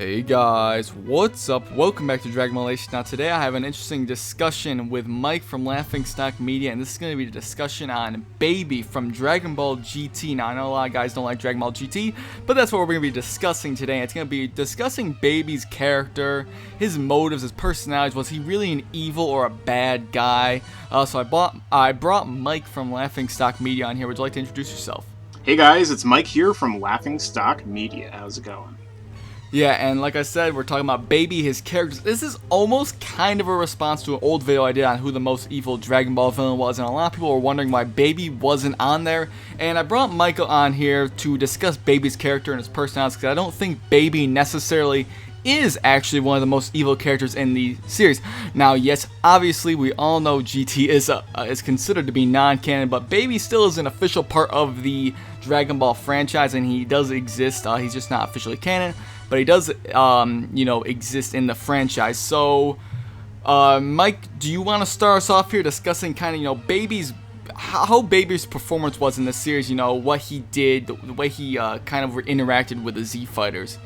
Hey guys, what's up? Welcome back to Dragonball GT. Now today I have an interesting discussion with Mike from Laughingstock Media, and this is going to be a discussion on Baby from Dragonball GT. Now I know a lot of guys don't like Dragonball GT, but that's what we're going to be discussing today. It's going to be discussing Baby's character, his motives, his personality. Was he really an evil or a bad guy? So I brought Mike from Laughingstock Media on here. Would you like to introduce yourself? Hey guys, it's Mike here from Laughingstock Media. How's it going? Yeah, and like I said, we're talking about Baby, his characters. This is almost kind of a response to an old video I did on who the most evil Dragon Ball villain was, and a lot of people were wondering why Baby wasn't on there. And I brought Michael on here to discuss Baby's character and his personality, because I don't think Baby necessarily is actually one of the most evil characters in the series. Now, yes, obviously we all know GT is considered to be non-canon, but Baby still is an official part of the Dragon Ball franchise, and he does exist. He's just not officially canon, but he does, exist in the franchise. So, Mike, do you want to start us off here discussing kind of, how Baby's performance was in the series? What he did, the way he kind of interacted with the Z Fighters.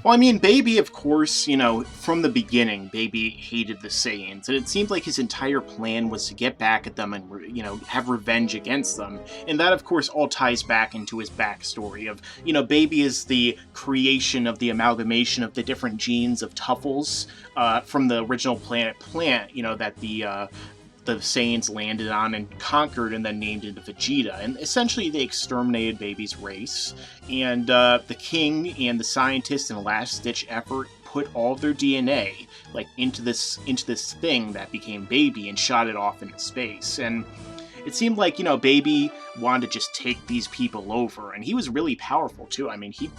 Well, I mean, Baby, of course, from the beginning, Baby hated the Saiyans, and it seemed like his entire plan was to get back at them and, have revenge against them. And that, of course, all ties back into his backstory of, Baby is the creation of the amalgamation of the different genes of Tuffles from the original planet Plant, that the Saiyans landed on and conquered and then named into Vegeta. And essentially they exterminated Baby's race. And the king and the scientists in a last-ditch effort put all of their DNA into this thing that became Baby and shot it off into space. And it seemed like, Baby wanted to just take these people over, and he was really powerful too. I mean, he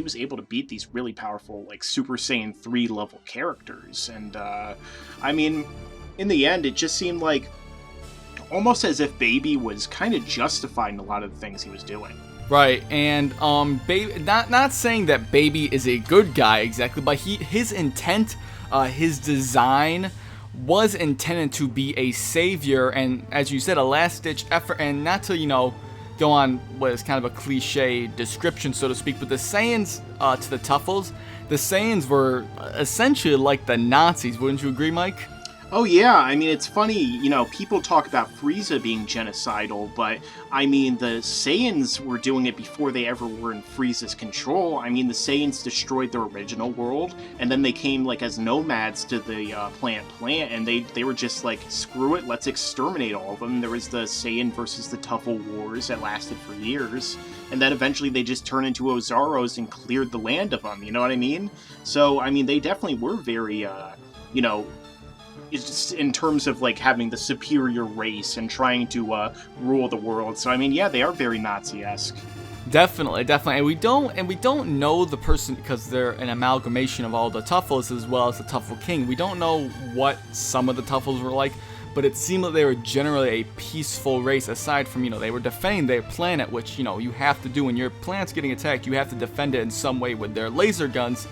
was able to beat these really powerful, Super Saiyan 3 level characters. And, in the end, it just seemed like almost as if Baby was kind of justified in a lot of the things he was doing. Right, and Baby, not saying that Baby is a good guy exactly, but his intent, his design was intended to be a savior, and as you said, a last-ditch effort, and not to go on what is kind of a cliche description, so to speak, but the Saiyans to the Tuffles, the Saiyans were essentially like the Nazis. Wouldn't you agree, Mike? Oh yeah, I mean, it's funny, people talk about Frieza being genocidal, but, the Saiyans were doing it before they ever were in Frieza's control. I mean, the Saiyans destroyed their original world, and then they came, as nomads to the Plant, and they were just screw it, let's exterminate all of them. There was the Saiyan versus the Tuffle wars that lasted for years, and then eventually they just turned into Ozaros and cleared the land of them, you know what I mean? So, they definitely were very, it's just in terms of having the superior race and trying to rule the world. So yeah, they are very Nazi-esque. Definitely. And we don't know the person, because they're an amalgamation of all the Tuffles as well as the Tuffle King. We don't know what some of the Tuffles were like, but it seemed like they were generally a peaceful race, aside from, they were defending their planet, which, you have to do when your planet's getting attacked. You have to defend it in some way with their laser guns.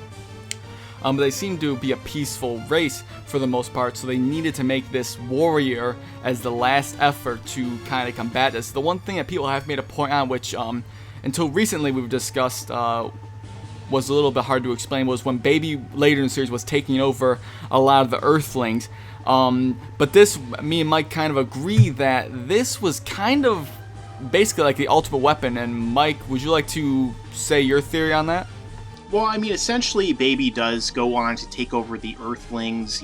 But they seem to be a peaceful race for the most part, so they needed to make this warrior as the last effort to kind of combat this. The one thing that people have made a point on, which until recently we've discussed, was a little bit hard to explain, was when Baby later in the series was taking over a lot of the Earthlings. But this, me and Mike kind of agree that this was kind of basically like the ultimate weapon. And Mike, would you like to say your theory on that? Well, essentially, Baby does go on to take over the Earthlings,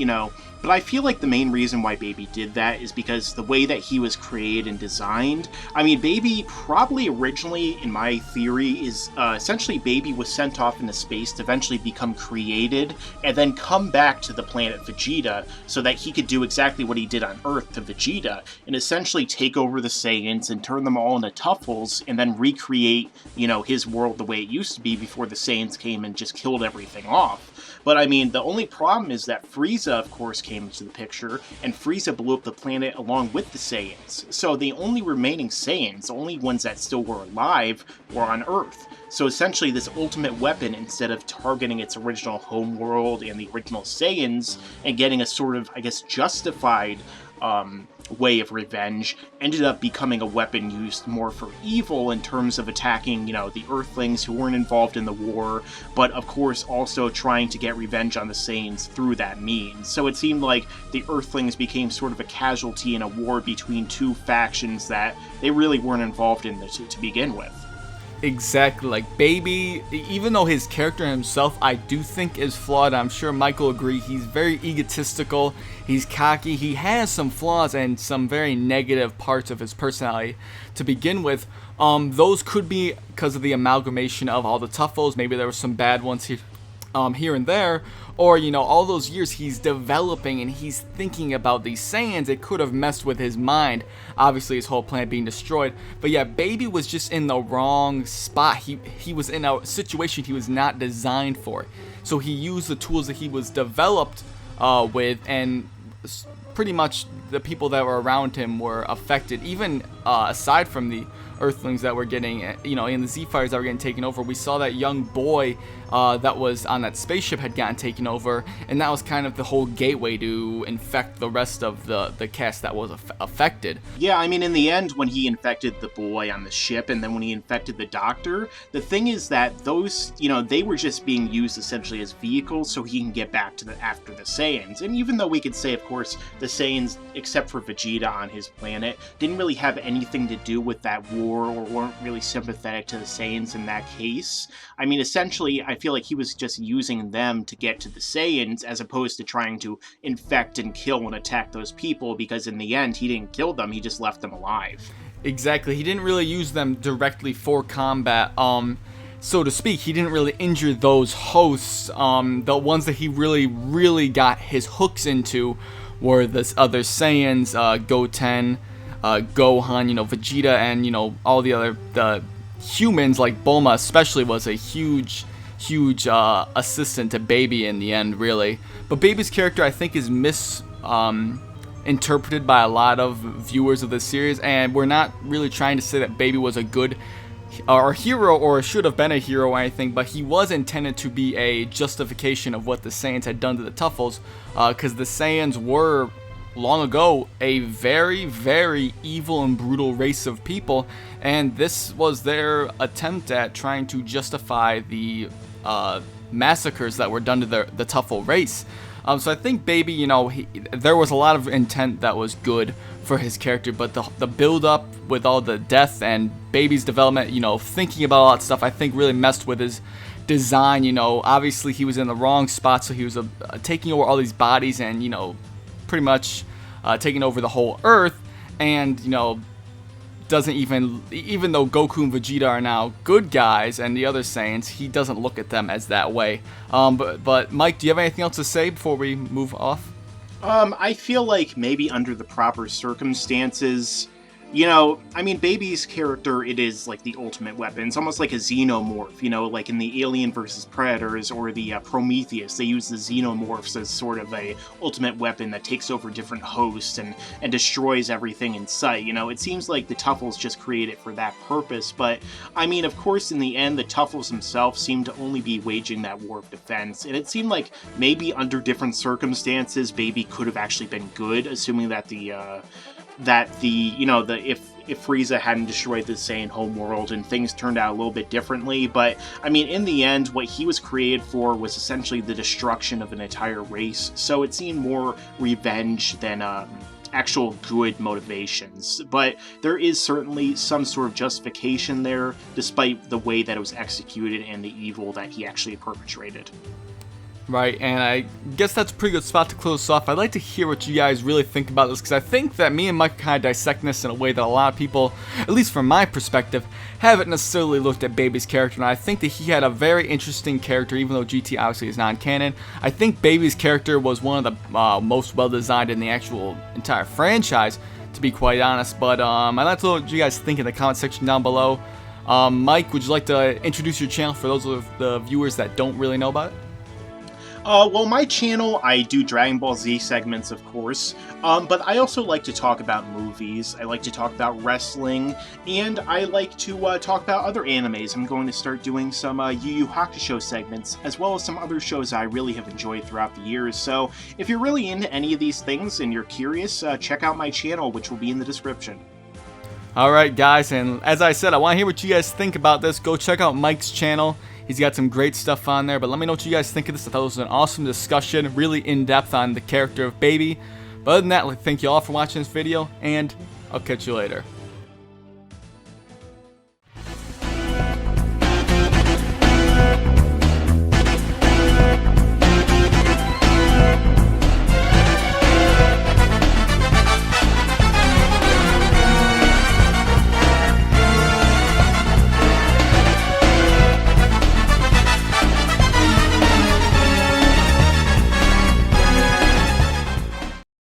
but I feel like the main reason why Baby did that is because the way that he was created and designed. Baby probably originally, in my theory, is essentially Baby was sent off into space to eventually become created and then come back to the planet Vegeta so that he could do exactly what he did on Earth to Vegeta and essentially take over the Saiyans and turn them all into Tuffles and then recreate, his world the way it used to be before the Saiyans came and just killed everything off. But the only problem is that Frieza, of course, came into the picture, and Frieza blew up the planet along with the Saiyans. So the only remaining Saiyans, the only ones that still were alive, were on Earth. So essentially this ultimate weapon, instead of targeting its original homeworld and the original Saiyans, and getting a sort of, justified way of revenge ended up becoming a weapon used more for evil in terms of attacking, the Earthlings who weren't involved in the war, but of course also trying to get revenge on the Saiyans through that means. So it seemed like the Earthlings became sort of a casualty in a war between two factions that they really weren't involved in to begin with. Exactly, like Baby, even though his character himself I do think is flawed, I'm sure Mike will agree, he's very egotistical, he's cocky, he has some flaws and some very negative parts of his personality to begin with. Those could be because of the amalgamation of all the Tuffles, maybe there were some bad ones here and there, or all those years he's developing and he's thinking about these Saiyans, it could have messed with his mind, obviously his whole planet being destroyed. But yeah, Baby was just in the wrong spot. He was in a situation he was not designed for, so he used the tools that he was developed with, and pretty much the people that were around him were affected, even aside from the Earthlings that were getting, in the Z-Fighters that were getting taken over. We saw that young boy that was on that spaceship had gotten taken over, and that was kind of the whole gateway to infect the rest of the cast that was affected. Yeah, I mean, in the end, when he infected the boy on the ship, and then when he infected the doctor, the thing is that those, they were just being used essentially as vehicles so he can get back to after the Saiyans. And even though we could say, of course, the Saiyans, except for Vegeta on his planet, didn't really have anything to do with that war, or weren't really sympathetic to the Saiyans in that case. I mean, essentially, I feel like he was just using them to get to the Saiyans, as opposed to trying to infect and kill and attack those people, because in the end, he didn't kill them, he just left them alive. Exactly, he didn't really use them directly for combat, so to speak. He didn't really injure those hosts. The ones that he really got his hooks into were the other Saiyans, Goten, Gohan, Vegeta, and all the humans, like Bulma especially was a huge assistant to Baby in the end, really. But Baby's character, I think, is interpreted by a lot of viewers of this series, and we're not really trying to say that Baby was a good or hero or should have been a hero or anything, but he was intended to be a justification of what the Saiyans had done to the Tuffles, because the Saiyans were long ago a very evil and brutal race of people, and this was their attempt at trying to justify the massacres that were done to the Tuffle race. So I think Baby, there was a lot of intent that was good for his character, but the build up with all the death and Baby's development, thinking about all that stuff, I think really messed with his design. Obviously he was in the wrong spot, so he was taking over all these bodies and pretty much taking over the whole Earth, and doesn't even though Goku and Vegeta are now good guys and the other Saiyans, he doesn't look at them as that way. But Mike, do you have anything else to say before we move off? I feel like maybe under the proper circumstances, Baby's character, it is like the ultimate weapon. It's almost like a xenomorph, like in the Alien vs. Predators or the Prometheus. They use the xenomorphs as sort of a ultimate weapon that takes over different hosts and destroys everything in sight. It seems like the Tuffles just created for that purpose, but of course, in the end, the Tuffles themselves seem to only be waging that war of defense, and it seemed like maybe under different circumstances, Baby could have actually been good, assuming that if Frieza hadn't destroyed the Saiyan homeworld and things turned out a little bit differently. But in the end, what he was created for was essentially the destruction of an entire race, so it seemed more revenge than actual good motivations. But there is certainly some sort of justification there, despite the way that it was executed and the evil that he actually perpetrated. Right, and I guess that's a pretty good spot to close off. I'd like to hear what you guys really think about this, because I think that me and Mike kind of dissect this in a way that a lot of people, at least from my perspective, haven't necessarily looked at Baby's character, and I think that he had a very interesting character, even though GT obviously is non-canon. I think Baby's character was one of the most well-designed in the actual entire franchise, to be quite honest. But I'd like to know what you guys think in the comment section down below. Mike, would you like to introduce your channel for those of the viewers that don't really know about it? Well, my channel, I do Dragon Ball Z segments, of course, but I also like to talk about movies, I like to talk about wrestling, and I like to talk about other animes. I'm going to start doing some Yu Yu Hakusho segments, as well as some other shows I really have enjoyed throughout the years, so if you're really into any of these things and you're curious, check out my channel, which will be in the description. Alright guys, and as I said, I want to hear what you guys think about this. Go check out Mike's channel. He's got some great stuff on there, but let me know what you guys think of this. I thought it was an awesome discussion, really in-depth on the character of Baby. But other than that, thank you all for watching this video, and I'll catch you later.